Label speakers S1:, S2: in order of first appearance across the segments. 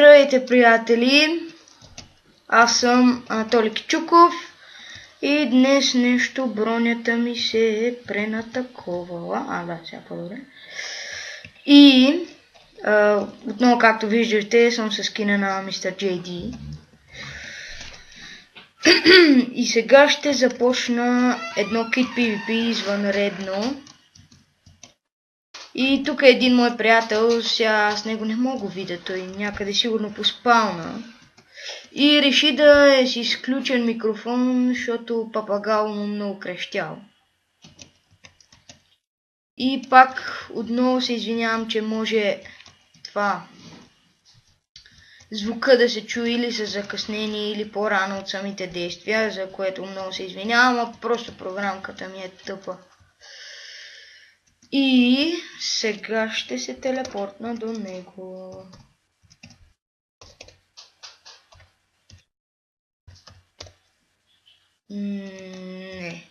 S1: Здравейте, приятели! Аз съм Анатолий Кичуков и днес нещо бронята ми се е пренатаковала. Сега по-добре. И отново, както виждате, съм с скина на Mr. JD. И сега ще започна едно Kit PvP извънредно. И тук е един мой приятел, сега аз него не мога видя, той някъде сигурно поспална. И реши да е с изключен микрофон, защото папагал му много крещял. И пак отново се извинявам, че може това звука да се чуе или с закъснение, или по-рано от самите действия, за което много се извинявам, а просто програмката ми е тъпа. И сега ще се телепортна до него. Не.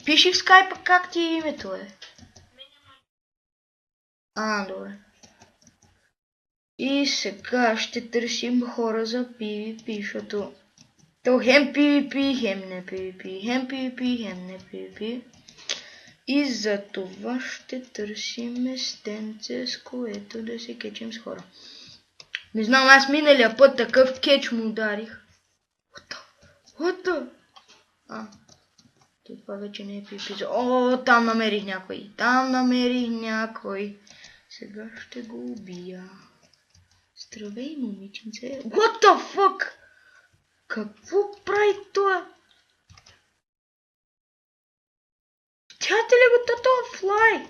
S1: Пиши в скайпа как ти е името е. Добре. И сега ще търсим хора за PvP, защото то хем PvP, хем не PvP, хем PvP, хем не PvP. И за това ще търсим местенце, с което да се кечим с хора. Не знам, аз миналия път такъв кетч му ударих. What the? Това вече не е PvP. О, там намерих някой. Там намерих някой. Сега ще го убия. Здравей, момиченце. What the fuck? Какво прави това? Тяте ли го тото флай?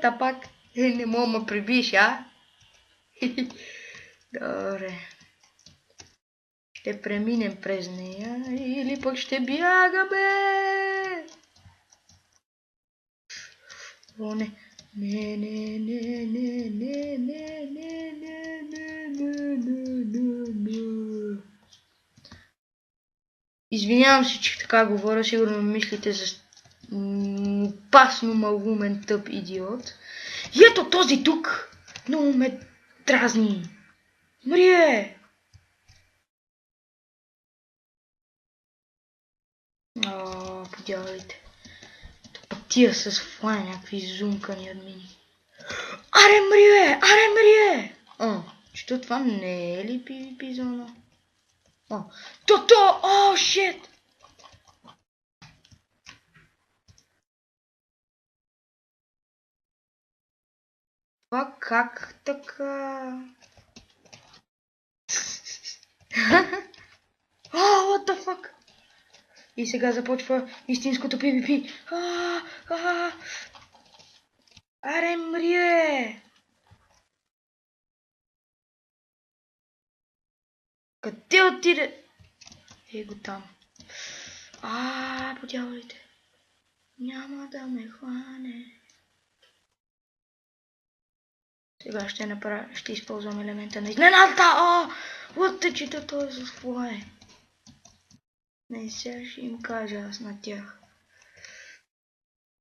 S1: Тапак. Не мога ма прибиш, Добре. Ще преминем през нея или пък ще бягаме. О, не. Извинявам се, че така говоря, сигурно мислите за опасно малумен тъп идиот. И ето този тук много ме дразни. Мрие! Подявайте. Пък тия с флай някакви зумкани админи. Аре мрие! Че това не е ли PvP зона? Шит! Това как така? What the fuck? И сега започва истинското PvP. Аре мрие! Къде отиде? Го там. Подявайте. Няма да ме хване. Сега ще използвам елемента на изненадата. Оттъчите той с флай. Не, сега ще им кажа аз на тях.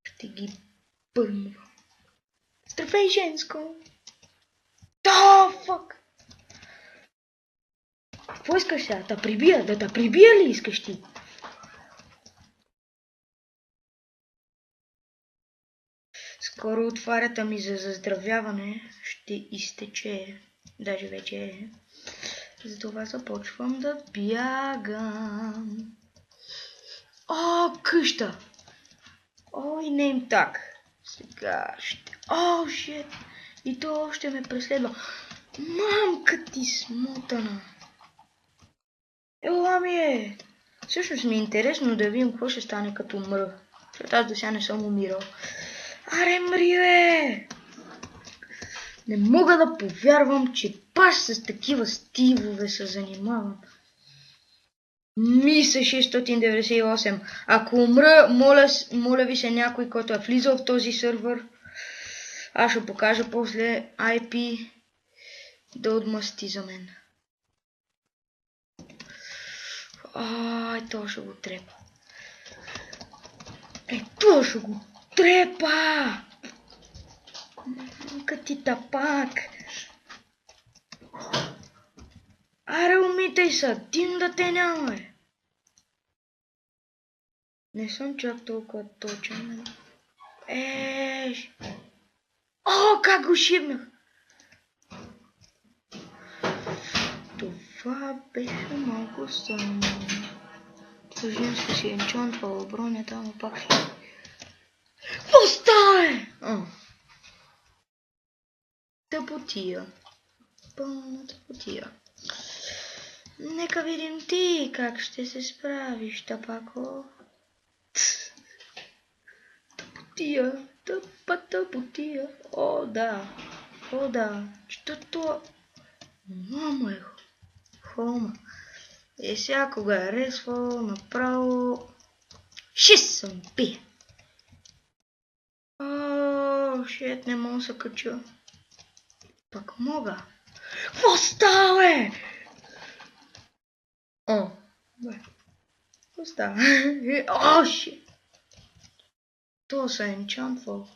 S1: Ще ги пърмвам. Здравей, женско! Фак! Какво искаш сега? Да те прибия ли искаш ти? Скоро отварята ми за заздравяване ще изтече. Даже вече е. Затова започвам да бягам. Къща! И нейм так. Сега ще... шит! И то още ме преследва. Мамка ти смотана! Ела ми е! Всъщност ми е интересно да видим какво ще стане като умра. Защото аз до сега не съм умирал. Аре мрие! Не мога да повярвам, че баш с такива стивове се занимавам. Миса 698. Ако умра, моля ви се някой, който е влизал в този сървър. Аз ще покажа после IP да отмъсти за мен. То ще го трепа. То ще го трепа! Ти тапак! Черните и са дим да те няма, бе. Не съм чак толкова точен. О, как го шибнах! Това беше малко странно. Това женска си енчантвала бронята, ама пак ще... Какво става? Тъпотия. Пълна тъпотия. Нека видим ти как ще се справиш, тъпако. Тъпотия. Тъпотия. О, да. Що то? Мамо е хома. Всякога е ресвал направо. Ще съм пия. Шет, не мога да се кача. Пак мога. Какво става, бе? Какво става? Шет. То се енчантвал.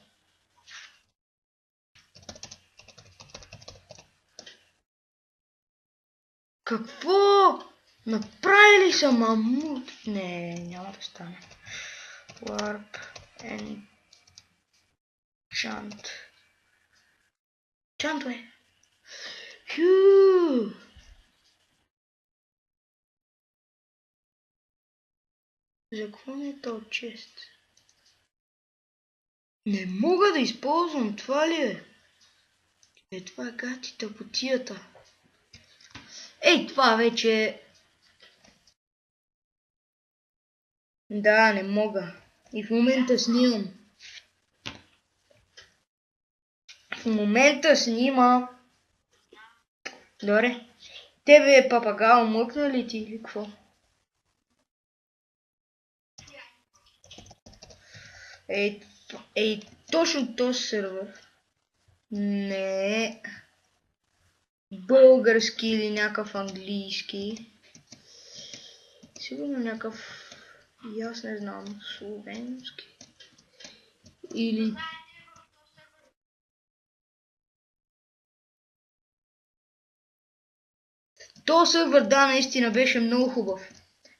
S1: Какво? Направили са мамут? Не, няма да стане. Warp enchant. Enchant, бе. Хю. За какво ми е то чест? Не мога да използвам това ли е? Това е гати тъпотията. Това вече... Да, не мога. И в момента снимам. Добре. Тебе е папагал мъкна ли ти или какво? Точно този сервер. Не е български или някакъв английски. Сигурно някакъв... И аз не знам, словенски. Или... То сервер, да, наистина беше много хубав.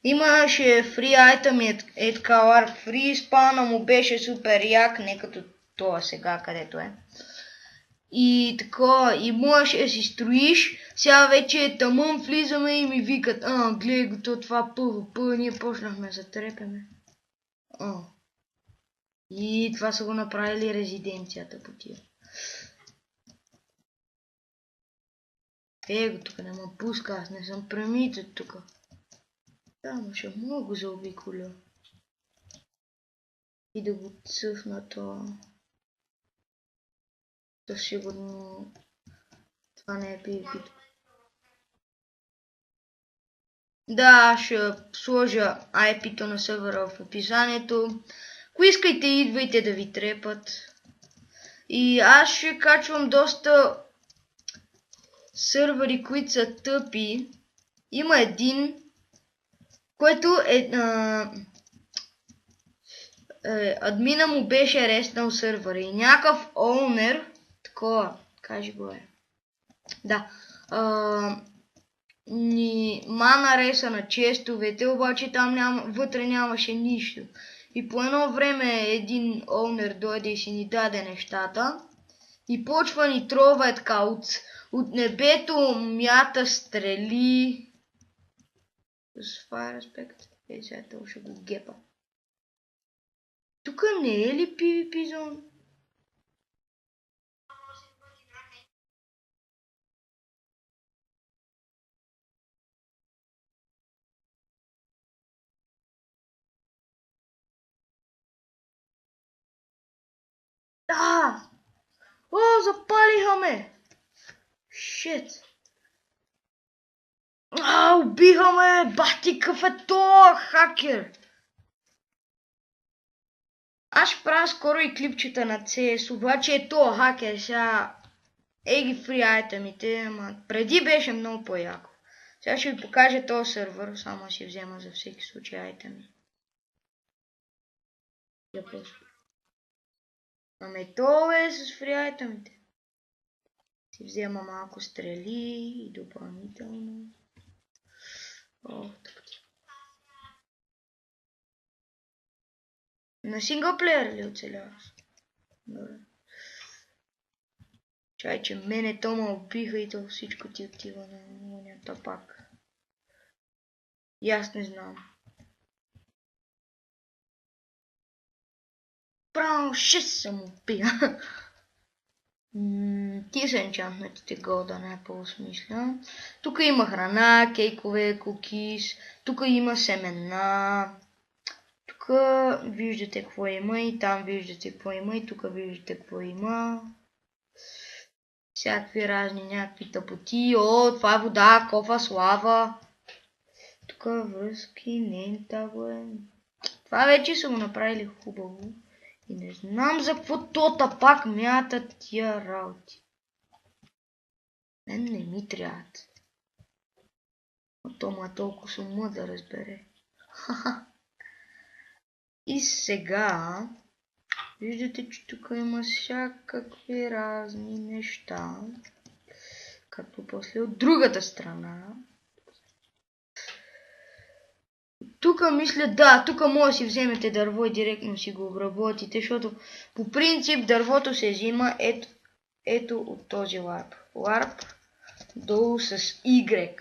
S1: Имаше фри айтъм едкалар, фри спана му беше супер як, не като това сега, където е. И така, и можеш да си строиш, сега вече е тъмън, влизаме и ми викат, гледай го това PvP, ние почнахме да трепеме. И това са го направили резиденцията по тия. Го тук не ме пуска, аз не съм премитът тук. Да, но ще мога заобиколя. И да го цъфна това. То сигурно това не е PvP. Да, ще сложа IP-то на сервера в описанието. Ако искайте, идвайте да ви трепат. И аз ще качвам доста сървъри, които са тъпи. Има един, който админа му беше реснал сървъра и някакъв оунер, такова, кажи го е. Да. Ни мана реса на честовете, обаче там вътре нямаше нищо. И по едно време един оунер дойде и си ни даде нещата. И почва ни трова е така от небето мята стрели. С Fire Aspect. Сега това ще го гепа. Тук не е ли PvP зон? Да! Запалиха ме! Шит! Убиха ме! Бахти, какъв е то хакер! Аз ще правя скоро и клипчета на CS, обаче е то хакер сега. Ги фри айтемите, ама преди беше много по-яко. Сега ще ви покажа този сервер, само си взема за всеки случай айтеми. Аме то е с фри айтемите. Си взема малко стрели и допълнително. О, тъпти. На синглплеер ли оцеляваш? Добре. Чай, че мене то ме убиха и то всичко ти отива на унята пак. И аз не знам. Право 6 съм убия. Тия са енчантнатите голда, не е по-осмисля. Тук има храна, кейкове, кукис. Тук има семена. Тук виждате какво има и там виждате какво има и тук виждате какво има. Всякакви разни някакви тъпоти. О, това е вода, кофа, слава. Тук връзки, не таго е. Това вече са го направили хубаво. И не знам за какво тота пак мятат тия работи. Мен не ми трябват. Но то ма толкова съм ума да разбере. И сега виждате, че тук има всякакви разни неща. Както после от другата страна. Тук мисля, да, тук може да си вземете дърво и директно си го обработите, защото по принцип дървото се взима ето от този ларп. Ларп долу с Y.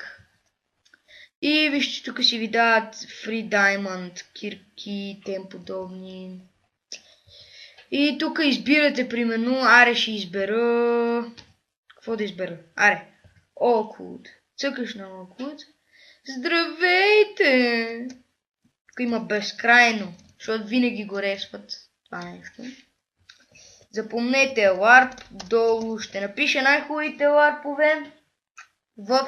S1: И вижте, тук си ви дават Free Diamond, кирки, тем подобни. И тук избирате, примерно, аре ще избера... Какво да избера? Аре, Awkward. Цъкаш на Awkward. Здравейте! Тук има безкрайно, защото винаги го ресват това нещо. Запомнете ларп долу, ще напиша най-хубавите ларпове в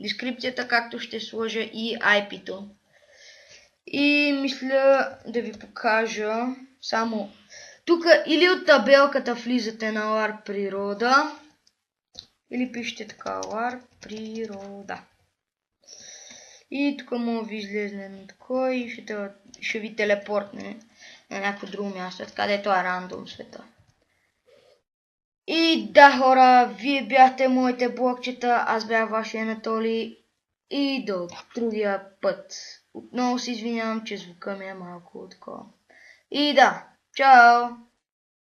S1: дескрипцията, както ще сложа и IP-то. И мисля да ви покажа само тук или от табелката влизате на ларп природа, или пишете така ларп природа. И тук може да ви излезне на такова и ще ви телепортне на някакво друго място, където е рандом света. И да, хора, вие бяхте моите блокчета, аз бях вашия Анатолий и до другия път. Отново се извинявам, че звука ми е малко такова. И да, чао!